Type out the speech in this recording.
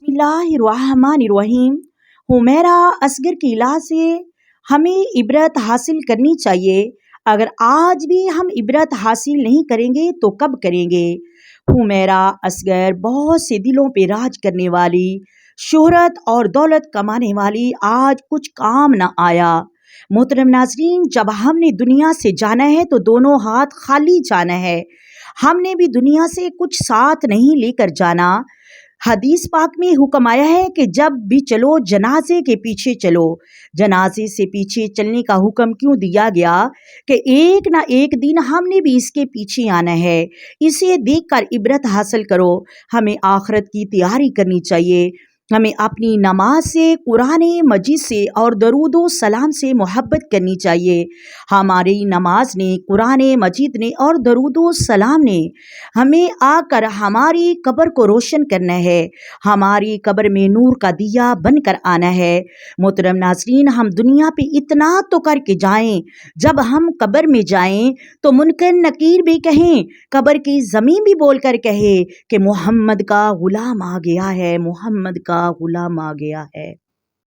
بسم اللہ الرحمن الرحیم۔ حمیرہ اصغر کی الہ سے ہمیں عبرت حاصل کرنی چاہیے۔ اگر آج بھی ہم عبرت حاصل نہیں کریں گے تو کب کریں گے؟ حمیرہ اصغر بہت سے دلوں پہ راج کرنے والی، شہرت اور دولت کمانے والی آج کچھ کام نہ آیا۔ محترم ناظرین، جب ہم نے دنیا سے جانا ہے تو دونوں ہاتھ خالی جانا ہے۔ ہم نے بھی دنیا سے کچھ ساتھ نہیں لے کر جانا۔ حدیث پاک میں حکم آیا ہے کہ جب بھی چلو جنازے کے پیچھے چلو۔ جنازے سے پیچھے چلنے کا حکم کیوں دیا گیا؟ کہ ایک نہ ایک دن ہم نے بھی اس کے پیچھے آنا ہے۔ اسے دیکھ کر عبرت حاصل کرو۔ ہمیں آخرت کی تیاری کرنی چاہیے۔ ہمیں اپنی نماز سے، قرآن مجید سے اور درود و سلام سے محبت کرنی چاہیے۔ ہماری نماز نے، قرآن مجید نے اور درود و سلام نے ہمیں آ کر ہماری قبر کو روشن کرنا ہے، ہماری قبر میں نور کا دیا بن کر آنا ہے۔ محترم ناظرین، ہم دنیا پہ اتنا تو کر کے جائیں، جب ہم قبر میں جائیں تو منکر نکیر بھی کہیں، قبر کی زمین بھی بول کر کہے کہ محمد کا غلام آ گیا ہے، محمد کا غلام آ گیا ہے۔